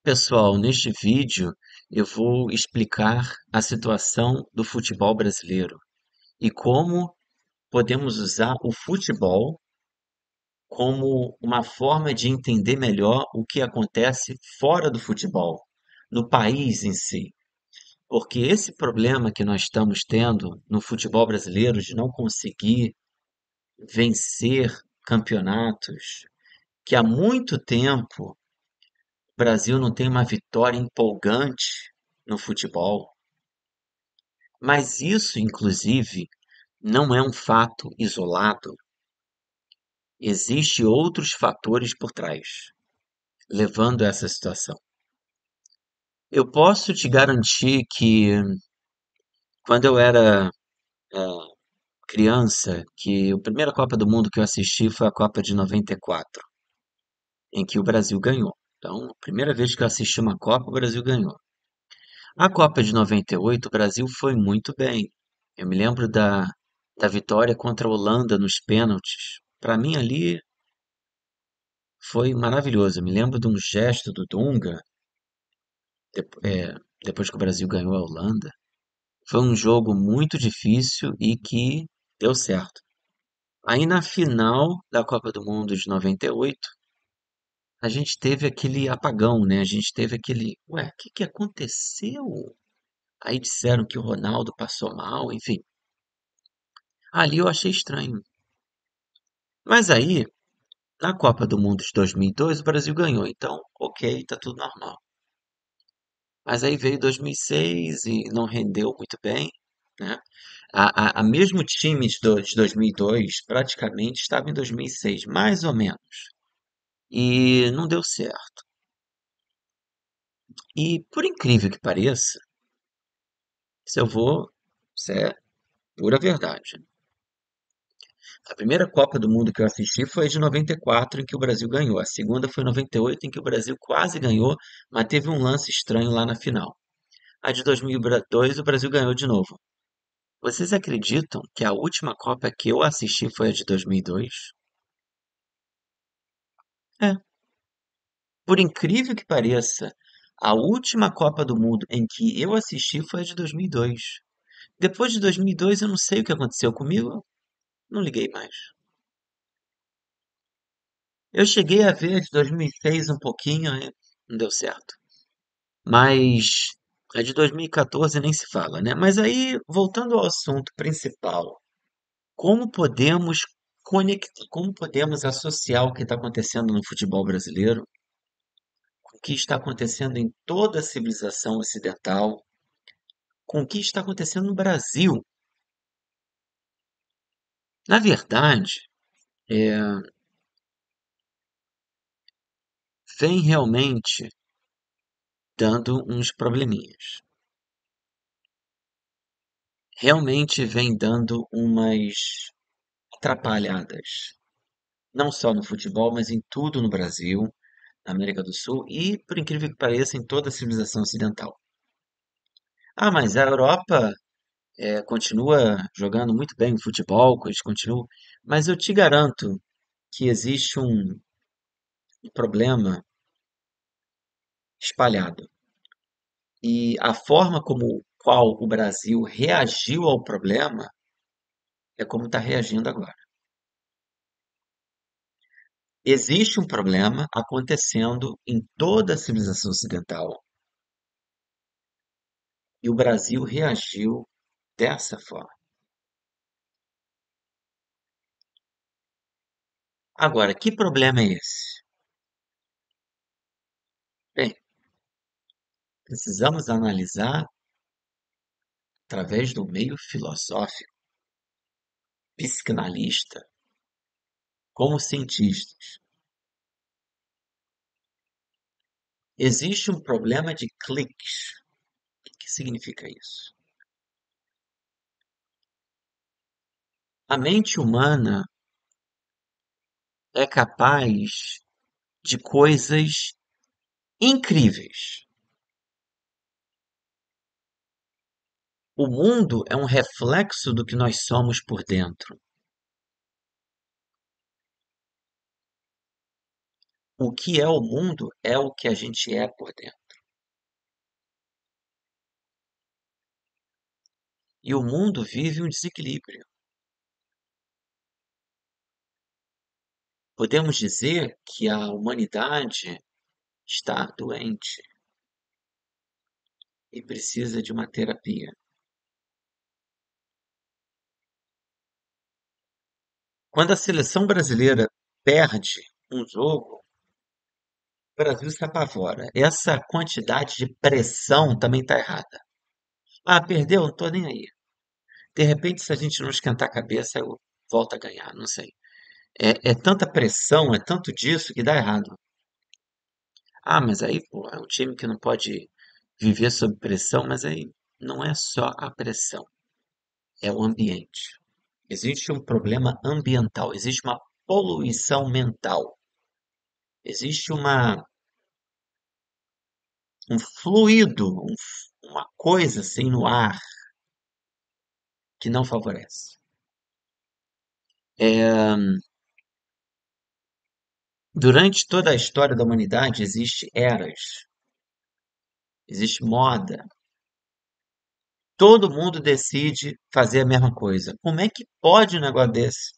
Pessoal, neste vídeo eu vou explicar a situação do futebol brasileiro e como podemos usar o futebol como uma forma de entender melhor o que acontece fora do futebol, no país em si. Porque esse problema que nós estamos tendo no futebol brasileiro de não conseguir vencer campeonatos, que há muito tempo o Brasil não tem uma vitória empolgante no futebol. Mas isso, inclusive, não é um fato isolado. Existem outros fatores por trás, levando a essa situação. Eu posso te garantir que quando eu era criança, que a primeira Copa do Mundo que eu assisti foi a Copa de 94, em que o Brasil ganhou. Então, a primeira vez que eu assisti uma Copa, o Brasil ganhou. A Copa de 98, o Brasil foi muito bem. Eu me lembro da vitória contra a Holanda nos pênaltis. Para mim, ali foi maravilhoso. Eu me lembro de um gesto do Dunga, depois que o Brasil ganhou a Holanda. Foi um jogo muito difícil e que deu certo. Aí na final da Copa do Mundo de 98, a gente teve aquele apagão, né? A gente teve aquele, ué, o que que aconteceu? Aí disseram que o Ronaldo passou mal, enfim. Ali eu achei estranho. Mas aí, na Copa do Mundo de 2002, o Brasil ganhou. Então, ok, tá tudo normal. Mas aí veio 2006 e não rendeu muito bem, né? A mesmo time de 2002 praticamente estava em 2006, mais ou menos. E não deu certo. E por incrível que pareça, se eu vou, isso é pura verdade. A primeira Copa do Mundo que eu assisti foi a de 94, em que o Brasil ganhou. A segunda foi em 98, em que o Brasil quase ganhou, mas teve um lance estranho lá na final. A de 2002, o Brasil ganhou de novo. Vocês acreditam que a última Copa que eu assisti foi a de 2002? É, por incrível que pareça, a última Copa do Mundo em que eu assisti foi a de 2002. Depois de 2002, eu não sei o que aconteceu comigo, não liguei mais. Eu cheguei a ver a de 2006 um pouquinho, não deu certo. Mas a de 2014 nem se fala, né? Mas aí, voltando ao assunto principal, como podemos como podemos associar o que está acontecendo no futebol brasileiro com o que está acontecendo em toda a civilização ocidental, com o que está acontecendo no Brasil? Na verdade, é, vem realmente dando uns probleminhas. Realmente vem dando umas atrapalhadas. Não só no futebol, mas em tudo no Brasil, na América do Sul e, por incrível que pareça, em toda a civilização ocidental. Ah, mas a Europa continua jogando muito bem o futebol, eles continuam, mas eu te garanto que existe um problema espalhado. E a forma como qual o Brasil reagiu ao problema é como está reagindo agora. Existe um problema acontecendo em toda a civilização ocidental e o Brasil reagiu dessa forma. Agora, que problema é esse? Bem, precisamos analisar através do meio filosófico, psicanalista, como cientistas. Existe um problema de cliques. O que significa isso? A mente humana é capaz de coisas incríveis. O mundo é um reflexo do que nós somos por dentro. O que é o mundo é o que a gente é por dentro. E o mundo vive um desequilíbrio. Podemos dizer que a humanidade está doente e precisa de uma terapia. Quando a seleção brasileira perde um jogo, o Brasil se apavora. Essa quantidade de pressão também está errada. Ah, perdeu? Não estou nem aí. De repente, se a gente não esquentar a cabeça, eu volto a ganhar, não sei. É tanta pressão, é tanto disso que dá errado. Ah, mas aí, pô, é um time que não pode viver sob pressão, mas aí não é só a pressão, é o ambiente. Existe um problema ambiental, existe uma poluição mental, existe um fluido, uma coisa assim no ar que não favorece. É, durante toda a história da humanidade existe eras, existe moda. Todo mundo decide fazer a mesma coisa. Como é que pode um negócio desse?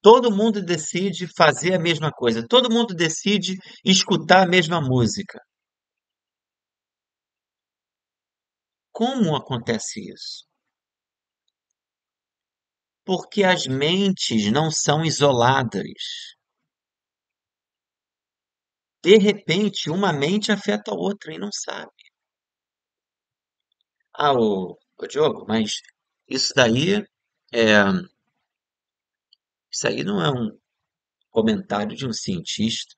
Todo mundo decide fazer a mesma coisa. Todo mundo decide escutar a mesma música. Como acontece isso? Porque as mentes não são isoladas. De repente, uma mente afeta a outra e não sabe. Ah, ô Diogo, mas isso daí é, isso aí não é um comentário de um cientista.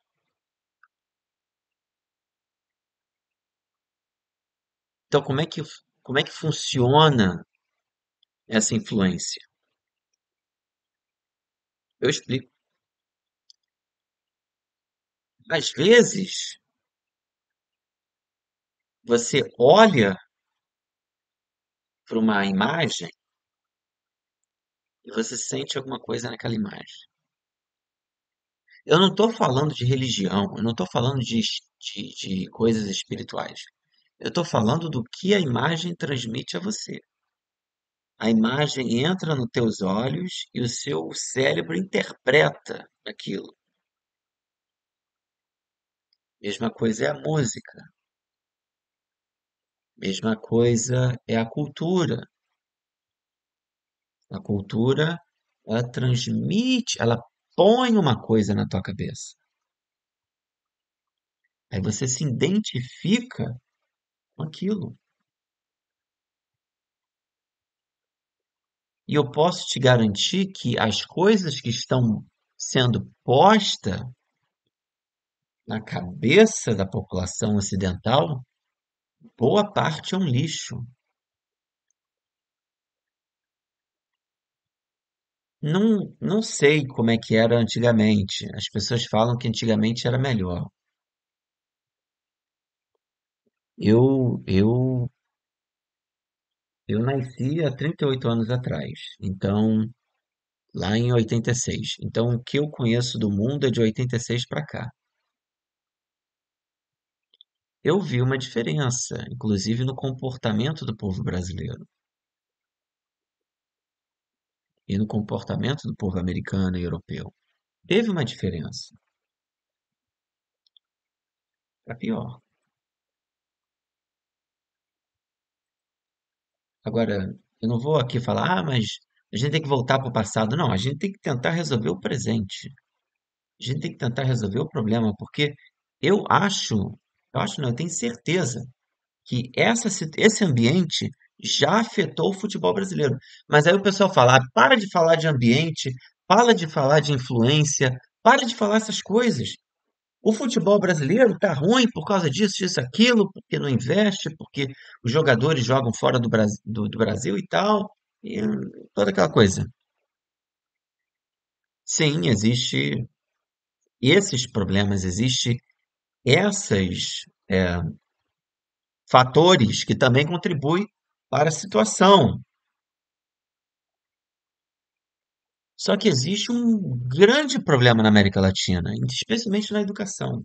Então, como é que funciona essa influência? Eu explico. Às vezes, você olha para uma imagem e você sente alguma coisa naquela imagem. Eu não estou falando de religião, eu não estou falando de coisas espirituais. Eu estou falando do que a imagem transmite a você. A imagem entra nos teus olhos e o seu cérebro interpreta aquilo. Mesma coisa é a música, mesma coisa é a cultura. A cultura, ela transmite, ela põe uma coisa na tua cabeça. Aí você se identifica com aquilo. E eu posso te garantir que as coisas que estão sendo postas na cabeça da população ocidental, boa parte é um lixo. Não sei como é que era antigamente. As pessoas falam que antigamente era melhor. Eu eu nasci há 38 anos atrás. Então, lá em 86. Então, o que eu conheço do mundo é de 86 para cá. Eu vi uma diferença, inclusive no comportamento do povo brasileiro e no comportamento do povo americano e europeu. Teve uma diferença, para pior. Agora, eu não vou aqui falar, mas a gente tem que voltar para o passado. Não, a gente tem que tentar resolver o presente. A gente tem que tentar resolver o problema, porque eu acho, eu acho não, eu tenho certeza que esse ambiente já afetou o futebol brasileiro. Mas aí o pessoal fala, ah, para de falar de ambiente, para de falar de influência, para de falar essas coisas. O futebol brasileiro tá ruim por causa disso, disso, aquilo, porque não investe, porque os jogadores jogam fora do Brasil e tal, e toda aquela coisa. Sim, existe esses problemas, existe essas fatores que também contribuem para a situação. Só que existe um grande problema na América Latina, especialmente na educação,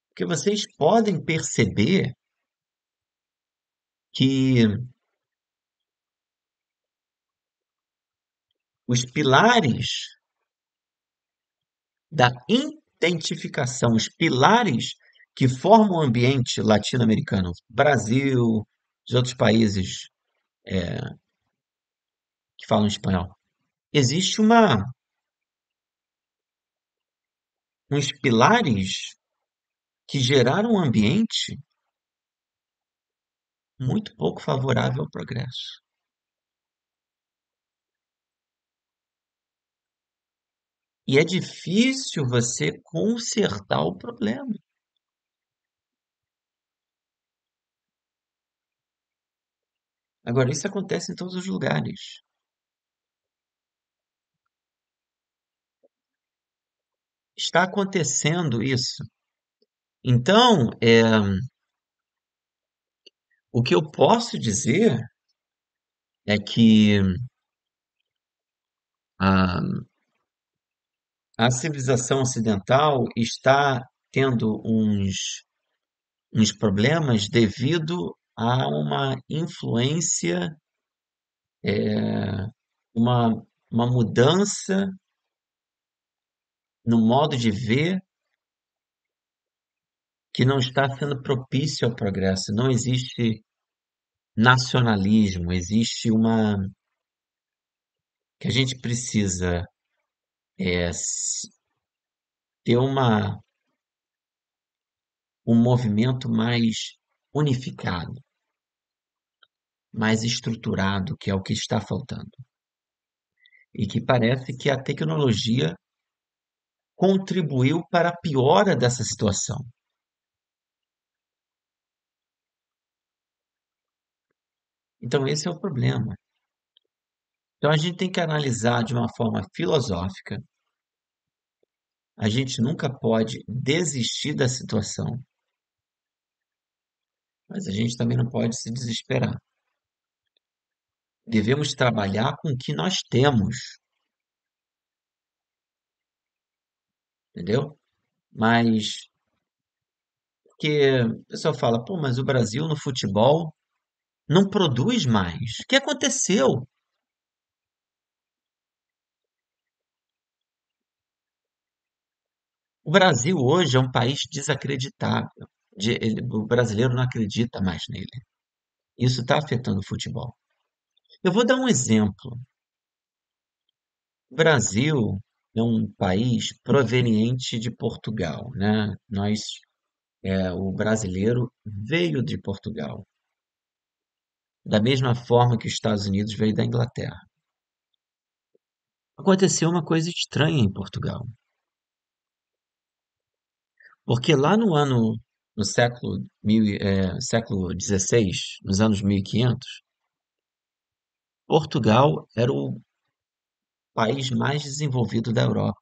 porque vocês podem perceber que os pilares da identificação, os pilares que formam o ambiente latino-americano, Brasil, os outros países que falam espanhol, existe uns pilares que geraram um ambiente muito pouco favorável ao progresso. E é difícil você consertar o problema. Agora, isso acontece em todos os lugares. Está acontecendo isso. Então, o que eu posso dizer é que a, a civilização ocidental está tendo uns problemas devido a uma influência, uma, uma mudança no modo de ver que não está sendo propício ao progresso. Não existe nacionalismo, existe que a gente precisa ter um movimento mais unificado, mais estruturado, que é o que está faltando. E que parece que a tecnologia contribuiu para a piora dessa situação. Então, esse é o problema. Então, a gente tem que analisar de uma forma filosófica. A gente nunca pode desistir da situação, mas a gente também não pode se desesperar. Devemos trabalhar com o que nós temos, entendeu? Mas porque o pessoal fala, pô, mas o Brasil no futebol não produz mais. O que aconteceu? O Brasil hoje é um país desacreditável. O brasileiro não acredita mais nele. Isso está afetando o futebol. Eu vou dar um exemplo. O Brasil é um país proveniente de Portugal, né? O brasileiro veio de Portugal, da mesma forma que os Estados Unidos veio da Inglaterra. Aconteceu uma coisa estranha em Portugal, porque lá no século XVI, nos anos 1500, Portugal era o país mais desenvolvido da Europa.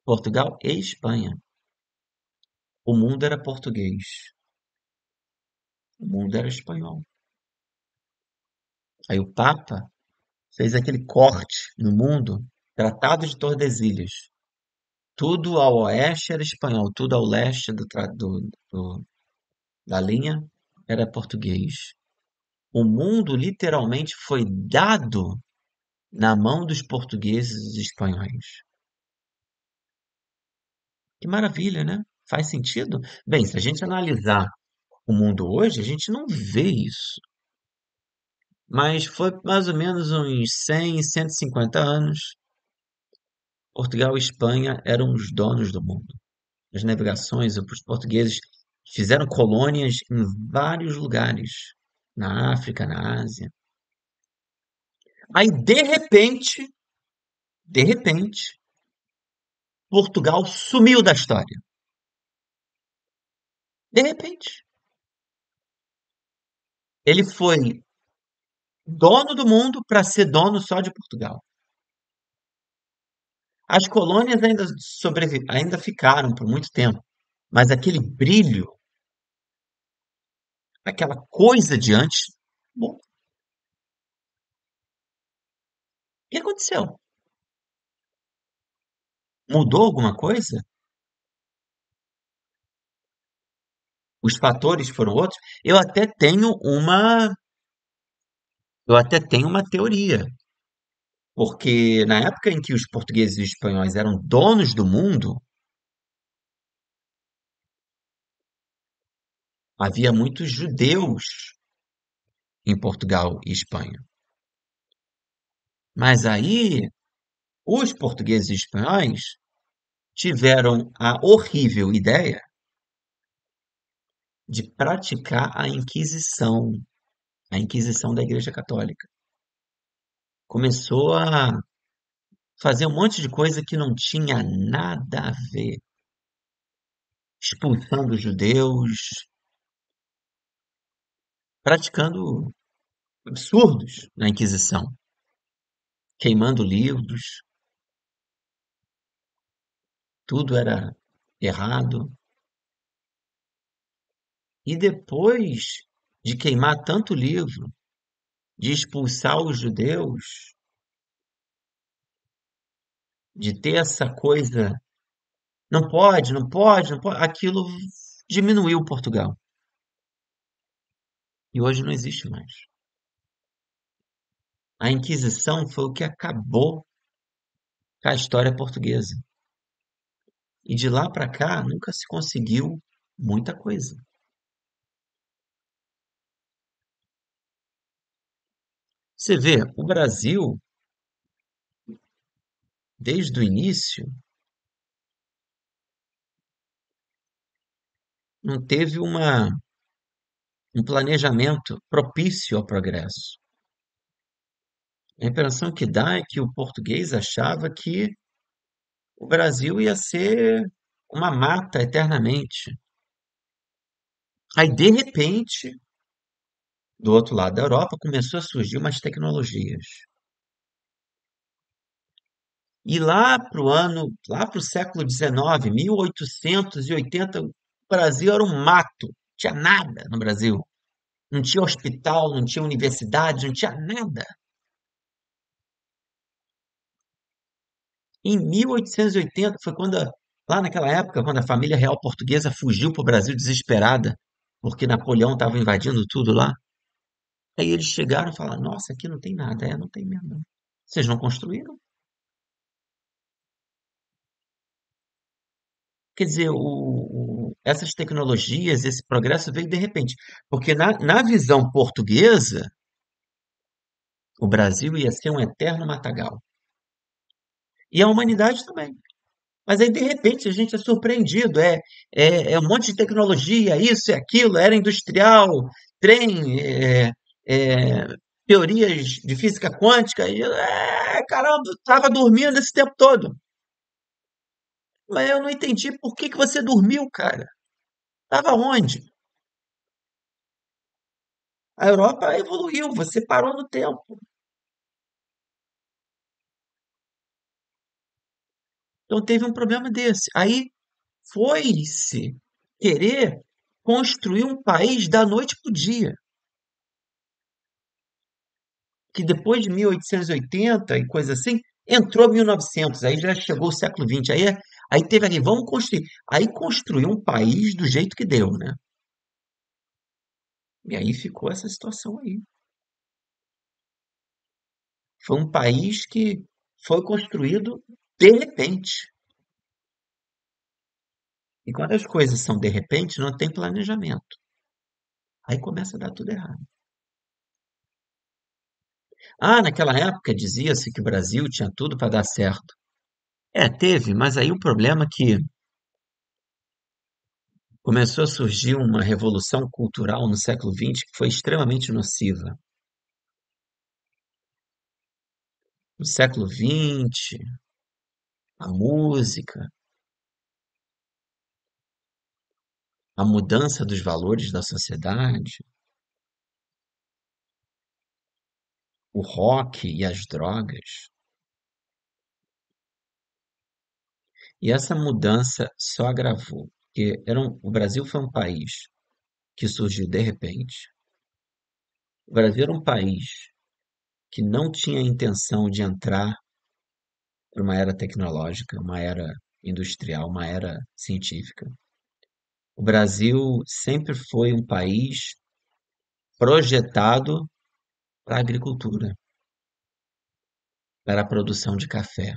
Portugal e Espanha. O mundo era português, o mundo era espanhol. Aí o Papa fez aquele corte no mundo, Tratado de Tordesilhas. Tudo ao oeste era espanhol, tudo ao leste da linha era português. O mundo literalmente foi dado na mão dos portugueses e espanhóis. Que maravilha, né? Faz sentido? Bem, se a gente analisar o mundo hoje, a gente não vê isso. Mas foi mais ou menos uns 100, 150 anos. Portugal e Espanha eram os donos do mundo. As navegações, os portugueses fizeram colônias em vários lugares, na África, na Ásia. Aí, de repente, Portugal sumiu da história. De repente, ele foi dono do mundo para ser dono só de Portugal. As colônias ainda ficaram por muito tempo, mas aquele brilho, aquela coisa de antes, bom, que aconteceu? Mudou alguma coisa? Os fatores foram outros? Eu até tenho uma teoria, porque na época em que os portugueses e espanhóis eram donos do mundo, havia muitos judeus em Portugal e Espanha. Mas aí, os portugueses e espanhóis tiveram a horrível ideia de praticar a Inquisição da Igreja Católica. Começou a fazer um monte de coisa que não tinha nada a ver, expulsando judeus, praticando absurdos na Inquisição, queimando livros, tudo era errado. E depois de queimar tanto livro, de expulsar os judeus, de ter essa coisa, não pode, não pode, não pode, aquilo diminuiu Portugal. E hoje não existe mais. A Inquisição foi o que acabou com a história portuguesa. E de lá para cá nunca se conseguiu muita coisa. Você vê, o Brasil, desde o início, não teve um planejamento propício ao progresso. A impressão que dá é que o português achava que o Brasil ia ser uma mata eternamente. Aí, de repente, do outro lado da Europa, começou a surgir umas tecnologias. E lá para o século XIX, 1880, o Brasil era um mato, não tinha nada no Brasil. Não tinha hospital, não tinha universidade, não tinha nada. Em 1880 foi lá naquela época, quando a família real portuguesa fugiu para o Brasil desesperada, porque Napoleão estava invadindo tudo lá. Aí eles chegaram e falaram: Nossa, aqui não tem nada. É, não tem mesmo. Não. Vocês não construíram? Quer dizer, essas tecnologias, esse progresso veio de repente. Porque na visão portuguesa, o Brasil ia ser um eterno matagal. E a humanidade também. Mas aí, de repente, a gente é surpreendido. É um monte de tecnologia, isso e aquilo, era industrial, trem, é, teorias de física quântica. E, caramba, estava dormindo esse tempo todo. Mas eu não entendi por que que você dormiu, cara. Estava onde? A Europa evoluiu, você parou no tempo. Então teve um problema desse. Aí foi-se querer construir um país da noite para o dia. Que depois de 1880 e coisa assim, entrou 1900, aí já chegou o século XX, aí teve ali, vamos construir. Aí construiu um país do jeito que deu, né? E aí ficou essa situação aí. Foi um país que foi construído de repente. E quando as coisas são de repente, não tem planejamento. Aí começa a dar tudo errado. Ah, naquela época dizia-se que o Brasil tinha tudo para dar certo. É, teve, mas aí o problema é que começou a surgir uma revolução cultural no século XX que foi extremamente nociva. No século XX, a música, a mudança dos valores da sociedade, o rock e as drogas. E essa mudança só agravou, porque o Brasil foi um país que surgiu de repente. O Brasil era um país que não tinha intenção de entrar para uma era tecnológica, uma era industrial, uma era científica. O Brasil sempre foi um país projetado para a agricultura, para a produção de café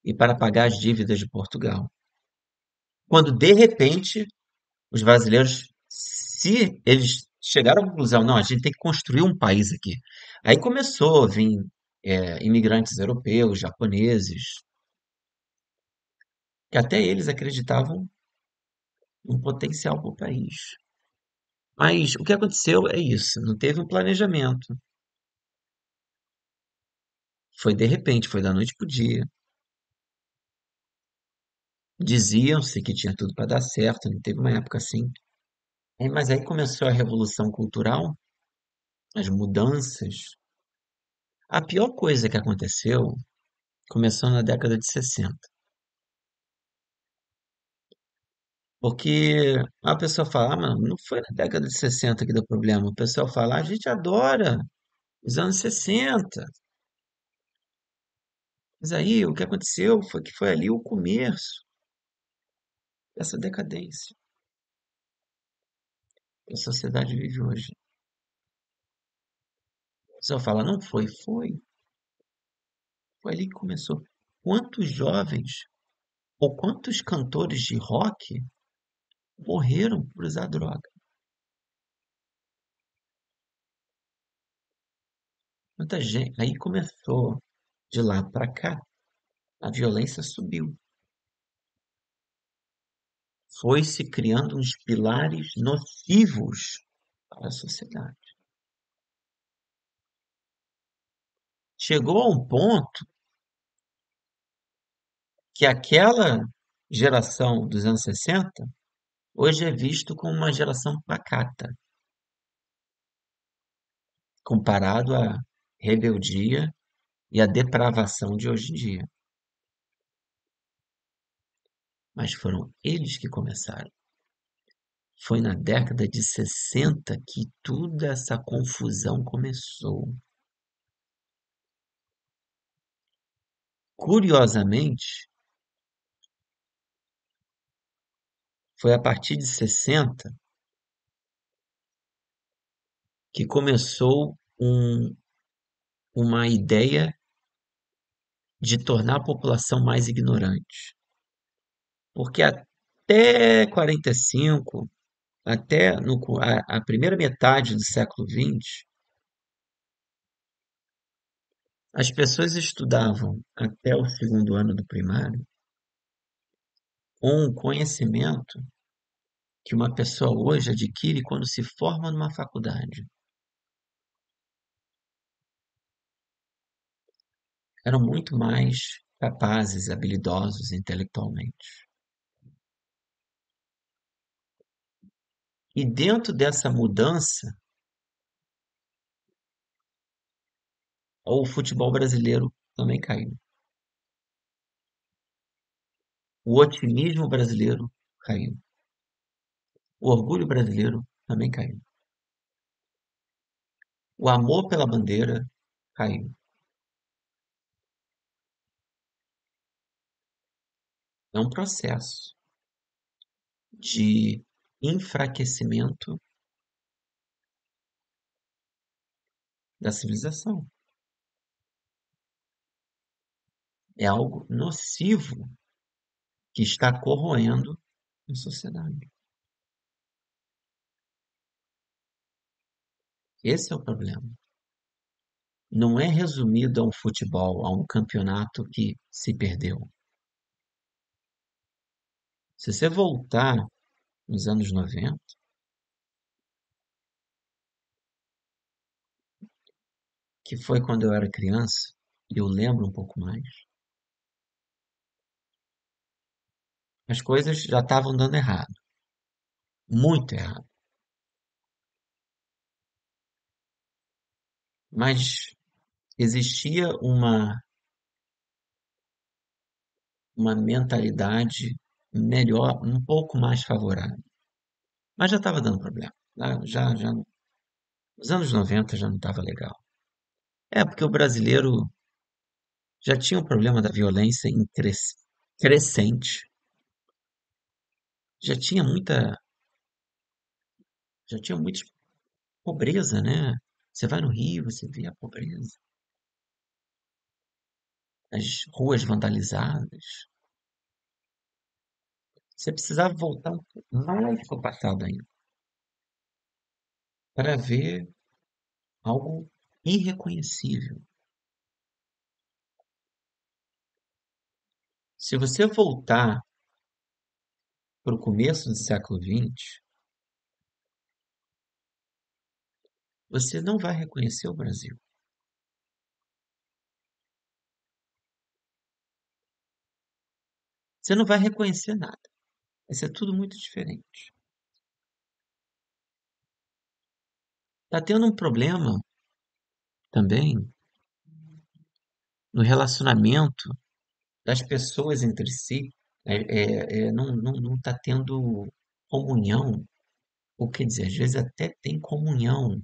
e para pagar as dívidas de Portugal. Quando de repente os brasileiros, se eles chegaram à conclusão, não, a gente tem que construir um país aqui. Aí começou a vir imigrantes europeus, japoneses, que até eles acreditavam no potencial para o país. Mas o que aconteceu é isso, não teve um planejamento. Foi de repente, foi da noite para o dia. Diziam-se que tinha tudo para dar certo, não teve uma época assim. Mas aí começou a revolução cultural, as mudanças. A pior coisa que aconteceu começou na década de 60. Porque a pessoa fala, mano, não foi na década de 60 que deu problema. O pessoal fala, a gente adora os anos 60. Mas aí o que aconteceu foi que foi ali o começo dessa decadência que a sociedade vive hoje. O pessoal fala, não foi, foi. Foi ali que começou. Quantos jovens ou quantos cantores de rock morreram por usar droga? Muita gente. Aí começou de lá para cá, a violência subiu. Foi se criando uns pilares nocivos para a sociedade. Chegou a um ponto que aquela geração dos anos 60 hoje é visto como uma geração pacata, comparado à rebeldia e à depravação de hoje em dia. Mas foram eles que começaram. Foi na década de 60 que toda essa confusão começou. Curiosamente, foi a partir de 60 que começou uma ideia de tornar a população mais ignorante. Porque até 45, até a primeira metade do século XX, as pessoas estudavam até o segundo ano do primário com um conhecimento que uma pessoa hoje adquire quando se forma numa faculdade. Eram muito mais capazes, habilidosos intelectualmente. E dentro dessa mudança, o futebol brasileiro também caiu. O otimismo brasileiro caiu. O orgulho brasileiro também caiu. O amor pela bandeira caiu. É um processo de enfraquecimento da civilização. É algo nocivo que está corroendo a sociedade. Esse é o problema. Não é resumido a um futebol, a um campeonato que se perdeu. Se você voltar nos anos 90, que foi quando eu era criança, e eu lembro um pouco mais, as coisas já estavam dando errado, muito errado. Mas existia uma mentalidade melhor, um pouco mais favorável. Mas já estava dando problema. Já, já, já. Nos anos 90 já não estava legal. É, porque o brasileiro já tinha o problema da violência crescente. Já tinha muita, já tinha muita pobreza, né? Você vai no Rio, você vê a pobreza, as ruas vandalizadas. Você precisava voltar um pouco mais para o passado ainda, para ver algo irreconhecível. Se você voltar para o começo do século XX, você não vai reconhecer o Brasil. Você não vai reconhecer nada. Vai ser tudo muito diferente. Está tendo um problema também no relacionamento das pessoas entre si. Não está tendo comunhão. Ou quer dizer, às vezes até tem comunhão,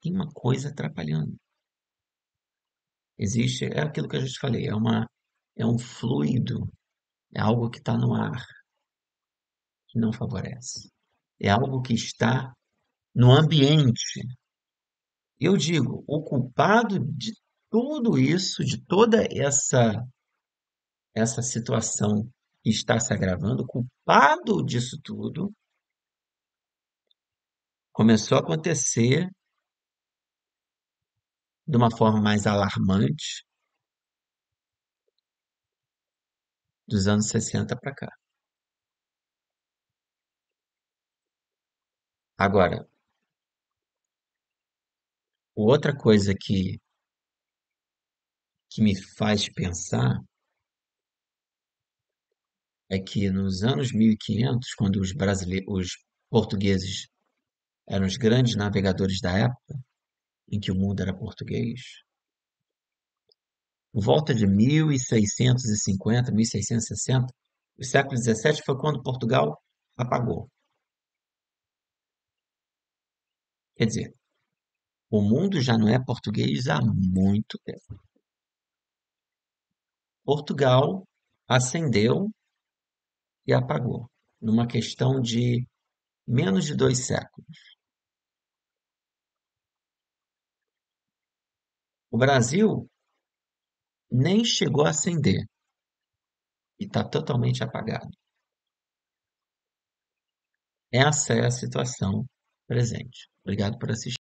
tem uma coisa atrapalhando. Existe, é aquilo que eu já te falei, é um fluido, é algo que está no ar, que não favorece. É algo que está no ambiente. Eu digo, o culpado de tudo isso, de toda essa situação que está se agravando, o culpado disso tudo começou a acontecer de uma forma mais alarmante dos anos 60 para cá. Agora, outra coisa que me faz pensar é que nos anos 1500, quando os portugueses eram os grandes navegadores da época, em que o mundo era português, por volta de 1650, 1660, o século XVII foi quando Portugal apagou. Quer dizer, o mundo já não é português há muito tempo. Portugal ascendeu e apagou, numa questão de menos de 2 séculos. O Brasil nem chegou a ascender e está totalmente apagado. Essa é a situação presente. Obrigado por assistir.